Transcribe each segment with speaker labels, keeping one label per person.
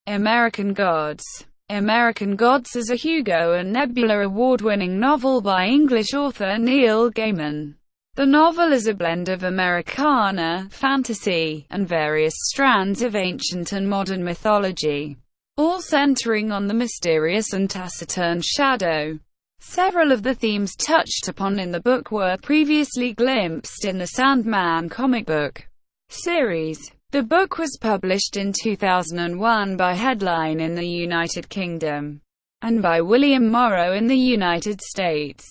Speaker 1: American Gods. American Gods is a Hugo and Nebula award-winning novel by English author Neil Gaiman. The novel is a blend of Americana, fantasy, and various strands of ancient and modern mythology, all centering on the mysterious and taciturn shadow. Several of the themes touched upon in the book were previously glimpsed in the Sandman comic book series. The book was published in 2001 by Headline in the United Kingdom, and by William Morrow in the United States.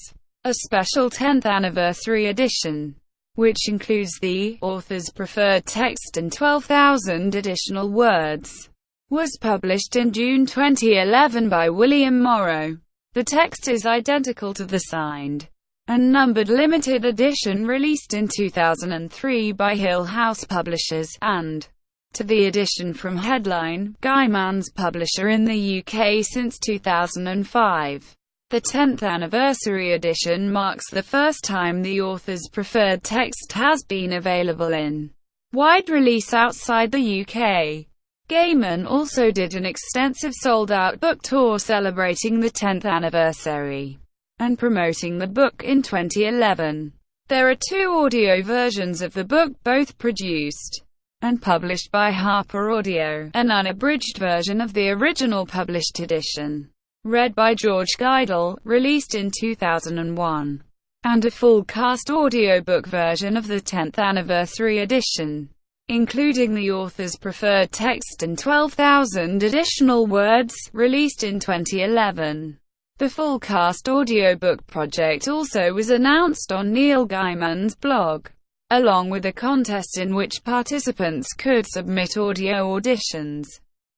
Speaker 1: A special 10th anniversary edition, which includes the author's preferred text and 12,000 additional words, was published in June 2011 by William Morrow. The text is identical to the signed and numbered limited edition released in 2003 by Hill House Publishers, and to the edition from Headline, Gaiman's publisher in the UK since 2005. The 10th anniversary edition marks the first time the author's preferred text has been available in wide release outside the UK. Gaiman also did an extensive sold-out book tour celebrating the 10th anniversary and promoting the book in 2011. There are two audio versions of the book, both produced and published by Harper Audio, an unabridged version of the original published edition, read by George Guidel, released in 2001, and a full-cast audiobook version of the 10th anniversary edition, including the author's preferred text and 12,000 additional words, released in 2011. The full-cast audiobook project also was announced on Neil Gaiman's blog, along with a contest in which participants could submit audio auditions,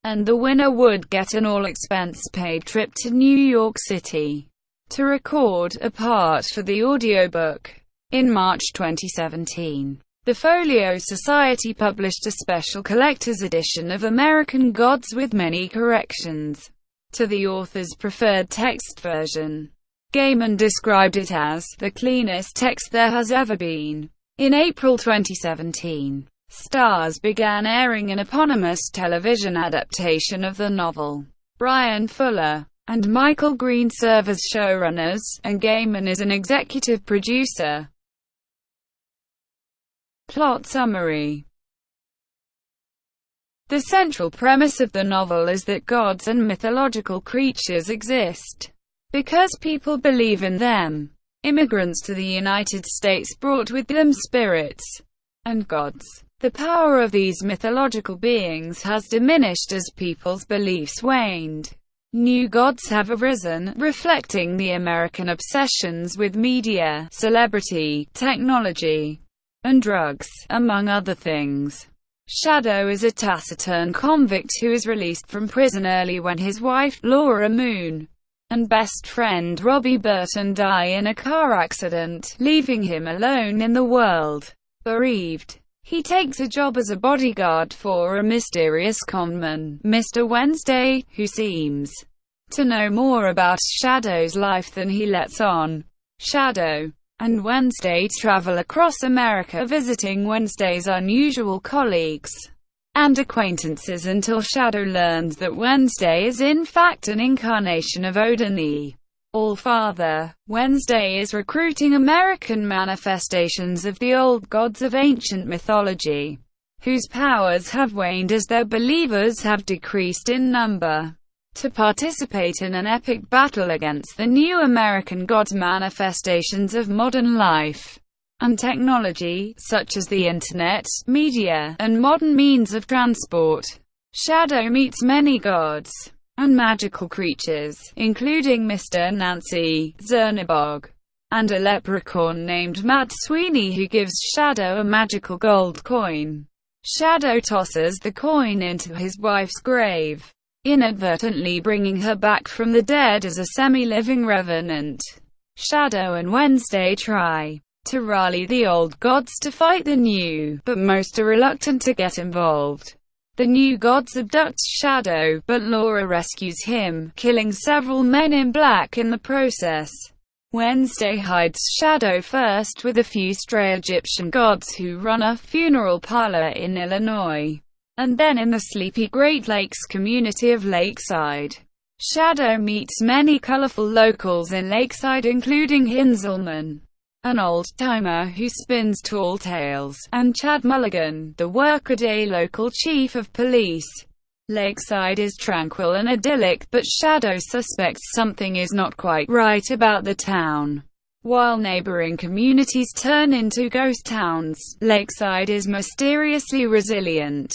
Speaker 1: and the winner would get an all-expense-paid trip to New York City to record a part for the audiobook. In March 2017, the Folio Society published a special collector's edition of American Gods with many corrections to the author's preferred text version. Gaiman described it as the cleanest text there has ever been. In April 2017, Starz began airing an eponymous television adaptation of the novel. Brian Fuller and Michael Green serve as showrunners, and Gaiman is an executive producer. Plot summary. The central premise of the novel is that gods and mythological creatures exist because people believe in them. Immigrants to the United States brought with them spirits and gods. The power of these mythological beings has diminished as people's beliefs waned. New gods have arisen, reflecting the American obsessions with media, celebrity, technology, and drugs, among other things. Shadow is a taciturn convict who is released from prison early when his wife, Laura Moon, and best friend Robbie Burton die in a car accident, leaving him alone in the world. Bereaved, he takes a job as a bodyguard for a mysterious conman, Mr. Wednesday, who seems to know more about Shadow's life than he lets on. Shadow and Wednesday travel across America visiting Wednesday's unusual colleagues and acquaintances until Shadow learns that Wednesday is in fact an incarnation of Odin the All-Father. Wednesday is recruiting American manifestations of the old gods of ancient mythology, whose powers have waned as their believers have decreased in number, to participate in an epic battle against the new American god manifestations of modern life and technology, such as the internet, media, and modern means of transport. Shadow meets many gods and magical creatures, including Mr. Nancy, Zernabog, and a leprechaun named Matt Sweeney who gives Shadow a magical gold coin. Shadow tosses the coin into his wife's grave, inadvertently bringing her back from the dead as a semi-living revenant. Shadow and Wednesday try to rally the old gods to fight the new, but most are reluctant to get involved. The new gods abduct Shadow, but Laura rescues him, killing several men in black in the process. Wednesday hides Shadow first with a few stray Egyptian gods who run a funeral parlor in Illinois. and then in the sleepy Great Lakes community of Lakeside. Shadow meets many colorful locals in Lakeside, including Hinzelman, an old-timer who spins tall tales, and Chad Mulligan, the workaday local chief of police. Lakeside is tranquil and idyllic, but Shadow suspects something is not quite right about the town. While neighboring communities turn into ghost towns, Lakeside is mysteriously resilient.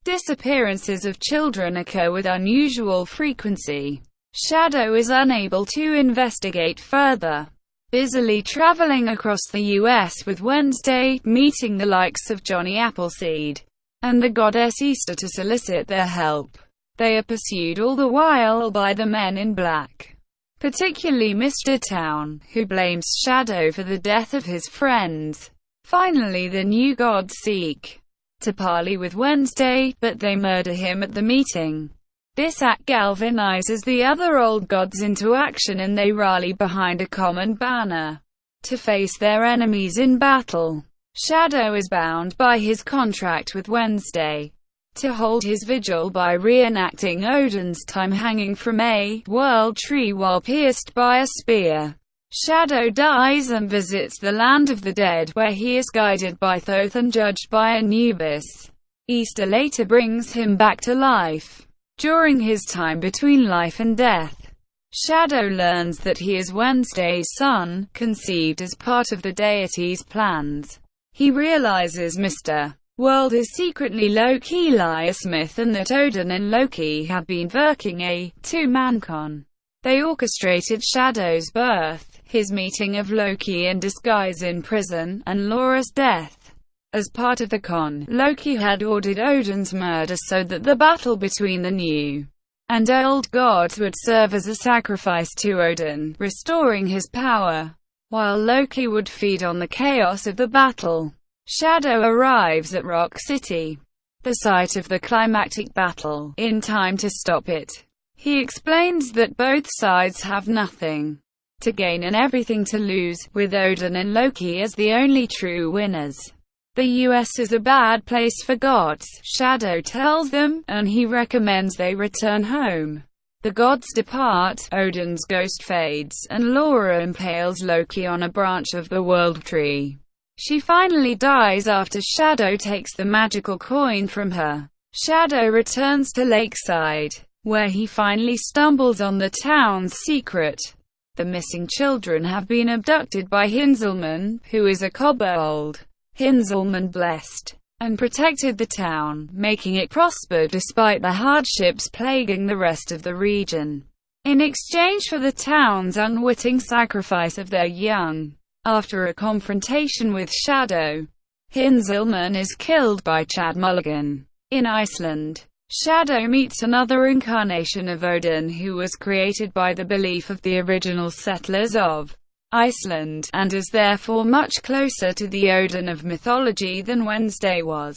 Speaker 1: Disappearances of children occur with unusual frequency. Shadow is unable to investigate further. Busily traveling across the U.S. with Wednesday, meeting the likes of Johnny Appleseed and the goddess Easter to solicit their help. They are pursued all the while by the men in black, particularly Mr. Town, who blames Shadow for the death of his friends. Finally, the new gods seek to parley with Wednesday, but they murder him at the meeting. This act galvanizes the other old gods into action, and they rally behind a common banner to face their enemies in battle. Shadow is bound by his contract with Wednesday to hold his vigil by reenacting Odin's time hanging from a world tree while pierced by a spear. Shadow dies and visits the land of the dead, where he is guided by Thoth and judged by Anubis. Easter later brings him back to life. During his time between life and death, Shadow learns that he is Wednesday's son, conceived as part of the deity's plans. He realizes Mr. World is secretly Loki Smith, and that Odin and Loki have been working a two-man con. They orchestrated Shadow's birth, his meeting of Loki in disguise in prison, and Laura's death. As part of the con, Loki had ordered Odin's murder so that the battle between the new and old gods would serve as a sacrifice to Odin, restoring his power, while Loki would feed on the chaos of the battle. Shadow arrives at Rock City, the site of the climactic battle, in time to stop it. He explains that both sides have nothing to gain and everything to lose, with Odin and Loki as the only true winners. The US is a bad place for gods, Shadow tells them, and he recommends they return home. The gods depart, Odin's ghost fades, and Laura impales Loki on a branch of the world tree. She finally dies after Shadow takes the magical coin from her. Shadow returns to Lakeside, where he finally stumbles on the town's secret. The missing children have been abducted by Hinzelman, who is a kobold. Hinzelman blessed and protected the town, making it prosper despite the hardships plaguing the rest of the region, in exchange for the town's unwitting sacrifice of their young. After a confrontation with Shadow, Hinzelman is killed by Chad Mulligan. In Iceland, Shadow meets another incarnation of Odin who was created by the belief of the original settlers of Iceland, and is therefore much closer to the Odin of mythology than Wednesday was.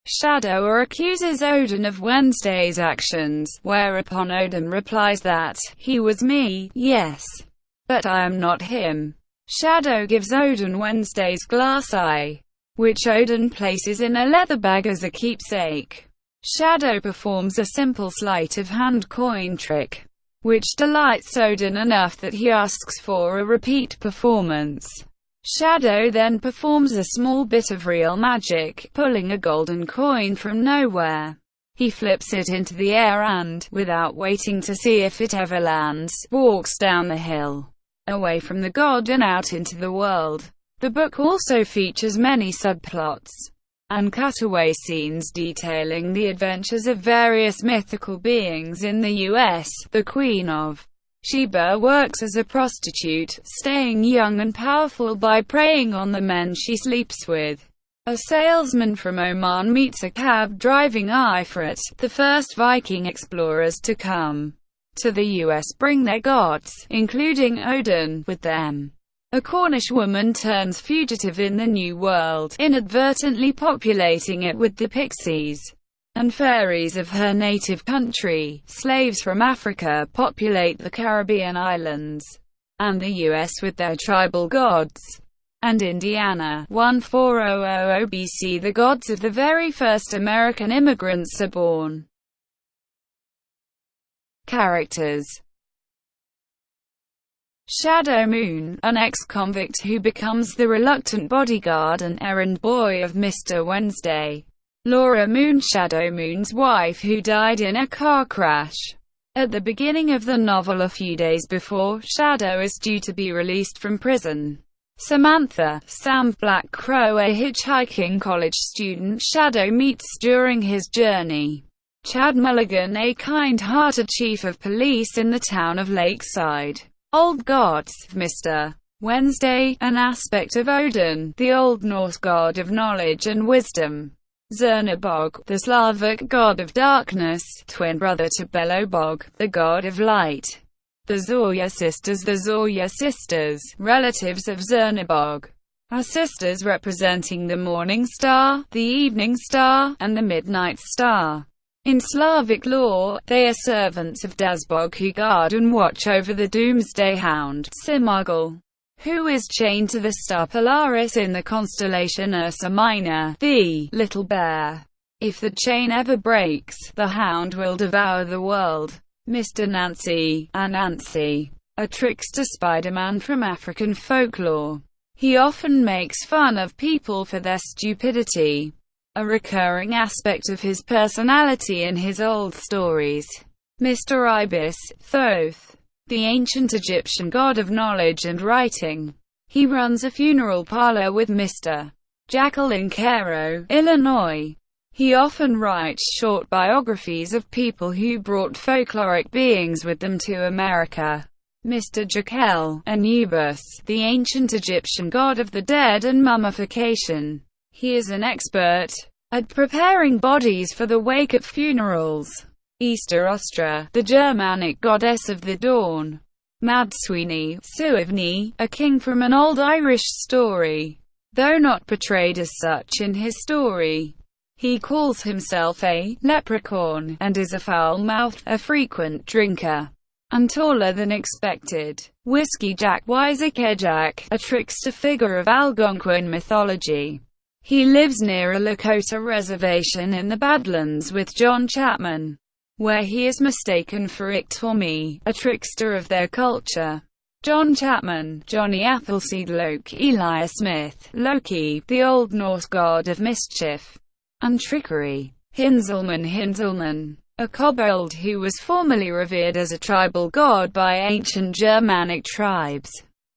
Speaker 1: Shadow accuses Odin of Wednesday's actions, whereupon Odin replies that, "He was me, yes, but I am not him." Shadow gives Odin Wednesday's glass eye, which Odin places in a leather bag as a keepsake. Shadow performs a simple sleight of hand coin trick, which delights Odin enough that he asks for a repeat performance. Shadow then performs a small bit of real magic, pulling a golden coin from nowhere. He flips it into the air and, without waiting to see if it ever lands, walks down the hill, away from the god and out into the world. The book also features many subplots and cutaway scenes detailing the adventures of various mythical beings in the U.S. The Queen of Sheba works as a prostitute, staying young and powerful by preying on the men she sleeps with. A salesman from Oman meets a cab-driving Ifrit. The first Viking explorers to come to the U.S. bring their gods, including Odin, with them. A Cornish woman turns fugitive in the New World, inadvertently populating it with the pixies and fairies of her native country. Slaves from Africa populate the Caribbean islands and the U.S. with their tribal gods. and Indiana. 1400 BC. The gods of the very first American immigrants are born. Characters: Shadow Moon, an ex-convict who becomes the reluctant bodyguard and errand boy of Mr. Wednesday. Laura Moon, Shadow Moon's wife who died in a car crash. At the beginning of the novel, a few days before Shadow is due to be released from prison. Samantha, Sam Black Crow, a hitchhiking college student Shadow meets during his journey. Chad Mulligan, a kind-hearted chief of police in the town of Lakeside. Old gods: Mr. Wednesday, an aspect of Odin, the Old Norse god of knowledge and wisdom. Zernabog, the Slavic god of darkness, twin brother to Belobog, the god of light. The Zorya sisters, relatives of Zernabog, are sisters representing the morning star, the evening star, and the midnight star. In Slavic lore, they are servants of Dazbog who guard and watch over the doomsday hound, Simagl, who is chained to the star Polaris in the constellation Ursa Minor, the Little Bear. If the chain ever breaks, the hound will devour the world. Mr. Nancy, Anansi, a trickster Spider-Man from African folklore. He often makes fun of people for their stupidity, a recurring aspect of his personality in his old stories. Mr. Ibis, Thoth, the ancient Egyptian god of knowledge and writing. He runs a funeral parlor with Mr. Jackal in Cairo, Illinois. He often writes short biographies of people who brought folkloric beings with them to America. Mr. Jackal, Anubis, the ancient Egyptian god of the dead and mummification. He is an expert at preparing bodies for the wake at funerals. Easter Ostra, the Germanic goddess of the dawn. Mad Sweeney, Suivni, a king from an old Irish story, though not portrayed as such in his story. He calls himself a leprechaun, and is a foul-mouthed, a frequent drinker, and taller than expected. Whiskey Jack Wisekejak, a trickster figure of Algonquin mythology. He lives near a Lakota reservation in the Badlands with John Chapman, where he is mistaken for Iktomi, a trickster of their culture. John Chapman, Johnny Appleseed, Loki, Eli Smith, Loki, the Old Norse god of mischief and trickery. Hinzelman, a kobold who was formerly revered as a tribal god by ancient Germanic tribes.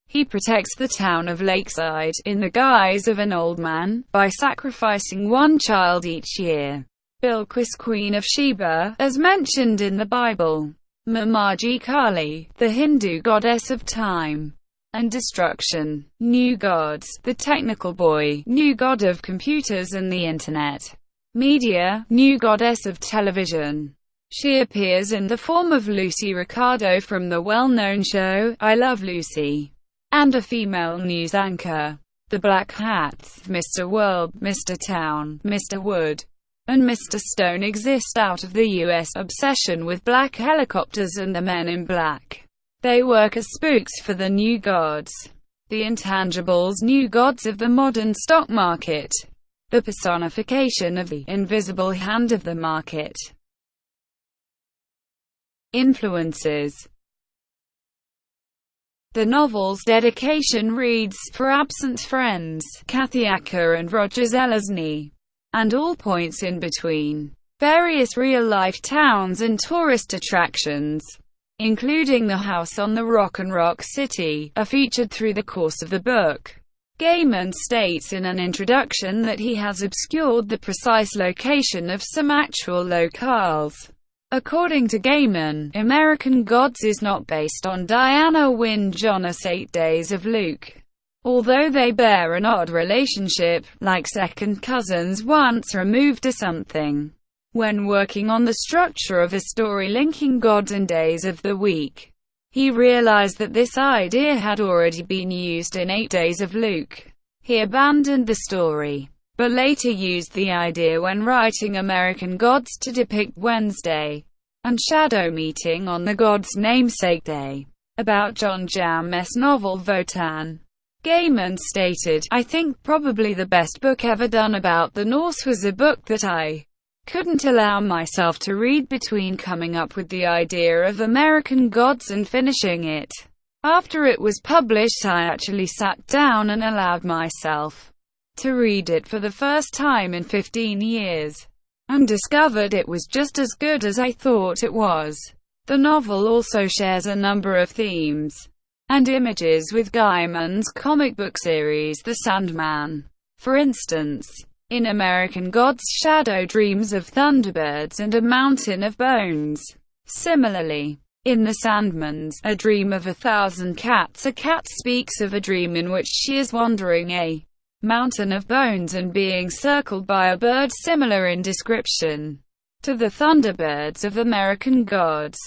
Speaker 1: He protects the town of Lakeside, in the guise of an old man, by sacrificing one child each year. Bilquis, Queen of Sheba, as mentioned in the Bible. Mamaji Kali, the Hindu goddess of time and destruction. New Gods, the technical boy, new god of computers and the internet. Media, new goddess of television. She appears in the form of Lucy Ricardo from the well-known show, I Love Lucy, and a female news anchor. The Black Hats, Mr. World, Mr. Town, Mr. Wood, and Mr. Stone exist out of the U.S. obsession with black helicopters and the men in black. They work as spooks for the new gods, the intangibles, new gods of the modern stock market, the personification of the invisible hand of the market. Influences. The novel's dedication reads, for absent friends, Kathy Acker and Roger Zelazny, and all points in between. Various real-life towns and tourist attractions, including the house on the Rock and Rock City, are featured through the course of the book. Gaiman states in an introduction that he has obscured the precise location of some actual locales. According to Gaiman, American Gods is not based on Diana Wynne Jonas' 8 Days of Luke, although they bear an odd relationship, like second cousins once removed or something. When working on the structure of a story linking gods and days of the week, he realized that this idea had already been used in 8 Days of Luke. He abandoned the story, but later used the idea when writing American Gods to depict Wednesday and Shadow meeting on the god's namesake day. About John Jammes' novel Votan. Gaiman stated, "I think probably the best book ever done about the Norse was a book that I couldn't allow myself to read between coming up with the idea of American Gods and finishing it. After it was published, I actually sat down and allowed myself to read it for the first time in 15 years, and discovered it was just as good as I thought it was." The novel also shares a number of themes and images with Gaiman's comic book series The Sandman. For instance, in American Gods, Shadow dreams of thunderbirds and a mountain of bones. Similarly, in The Sandman's A Dream of 1,000 Cats, a cat speaks of a dream in which she is wandering a mountain of bones and being circled by a bird similar in description to the thunderbirds of American Gods.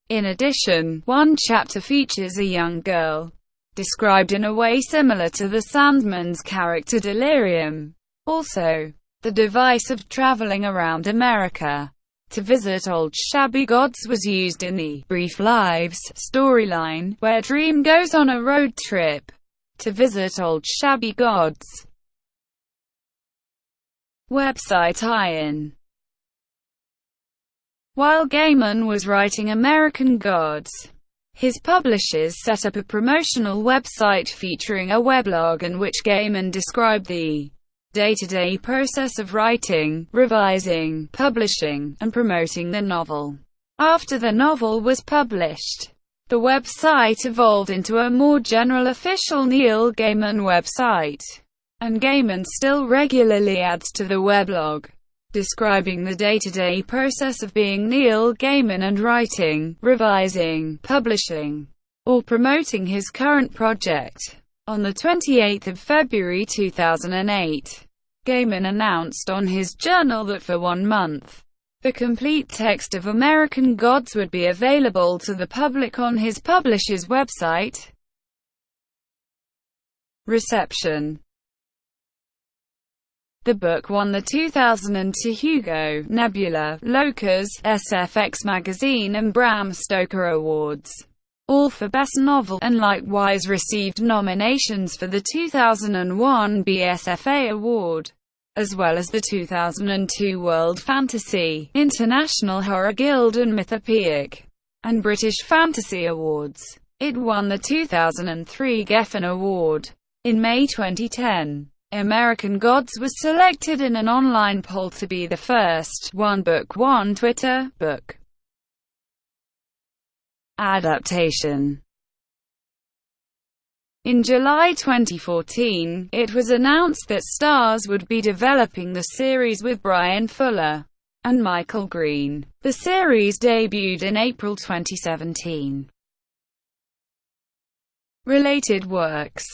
Speaker 1: In addition, one chapter features a young girl, described in a way similar to the Sandman's character Delirium. Also, the device of traveling around America to visit old shabby gods was used in the Brief Lives storyline, where Dream goes on a road trip to visit old shabby gods. Website tie-in. While Gaiman was writing American Gods, his publishers set up a promotional website featuring a weblog in which Gaiman described the day-to-day process of writing, revising, publishing, and promoting the novel. After the novel was published, the website evolved into a more general official Neil Gaiman website, and Gaiman still regularly adds to the weblog, describing the day-to-day process of being Neil Gaiman and writing, revising, publishing, or promoting his current project. On 28 February 2008, Gaiman announced on his journal that for 1 month, the complete text of American Gods would be available to the public on his publisher's website. Reception. The book won the 2002 Hugo, Nebula, Locus, SFX Magazine and Bram Stoker Awards, all for Best Novel, and likewise received nominations for the 2001 BSFA Award, as well as the 2002 World Fantasy, International Horror Guild and Mythopoeic and British Fantasy Awards. It won the 2003 Geffen Award. In May 2010, American Gods was selected in an online poll to be the first One Book One Twitter book. Adaptation. In July 2014, it was announced that Starz would be developing the series with Brian Fuller and Michael Green. The series debuted in April 2017. Related works.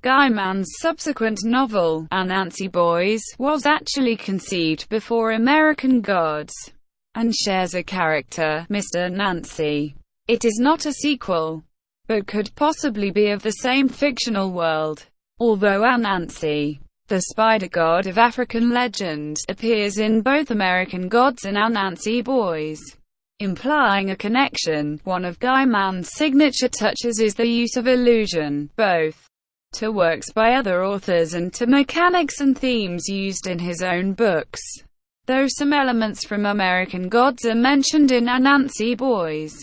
Speaker 1: Gaiman's subsequent novel, Anansi Boys, was actually conceived before American Gods, and shares a character, Mr. Nancy. It is not a sequel, but could possibly be of the same fictional world. Although Anansi, the spider god of African legend, appears in both American Gods and Anansi Boys, implying a connection, one of Gaiman's signature touches is the use of illusion, both to works by other authors and to mechanics and themes used in his own books, though some elements from American Gods are mentioned in Anansi Boys.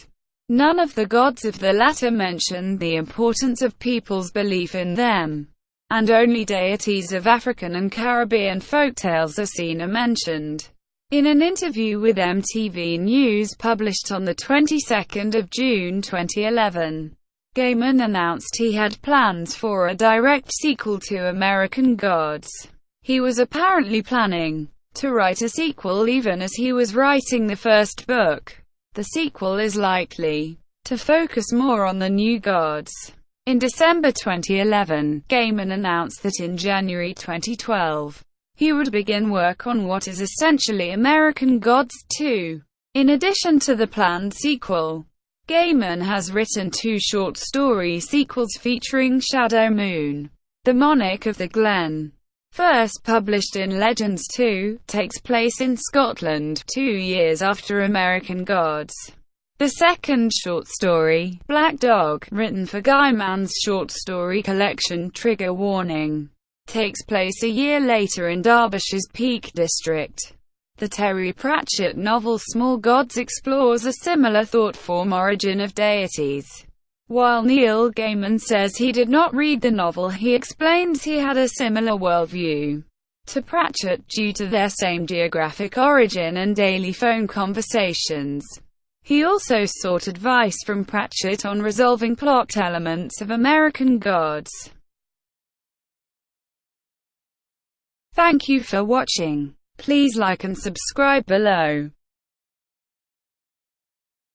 Speaker 1: None of the gods of the latter mention the importance of people's belief in them, and only deities of African and Caribbean folktales are seen or mentioned. In an interview with MTV News published on the 22nd of June 2011, Gaiman announced he had plans for a direct sequel to American Gods. He was apparently planning to write a sequel even as he was writing the first book. The sequel is likely to focus more on the new gods. In December 2011, Gaiman announced that in January 2012, he would begin work on what is essentially American Gods 2. In addition to the planned sequel, Gaiman has written 2 short story sequels featuring Shadow Moon, the Monarch of the Glen. First published in Legends 2, takes place in Scotland, 2 years after American Gods. The second short story, Black Dog, written for Gaiman's short story collection Trigger Warning, takes place a year later in Derbyshire's Peak District. The Terry Pratchett novel Small Gods explores a similar thought-form origin of deities. While Neil Gaiman says he did not read the novel, he explains he had a similar worldview to Pratchett due to their same geographic origin and daily phone conversations. He also sought advice from Pratchett on resolving plot elements of American Gods. Thank you for watching. Please like and subscribe below.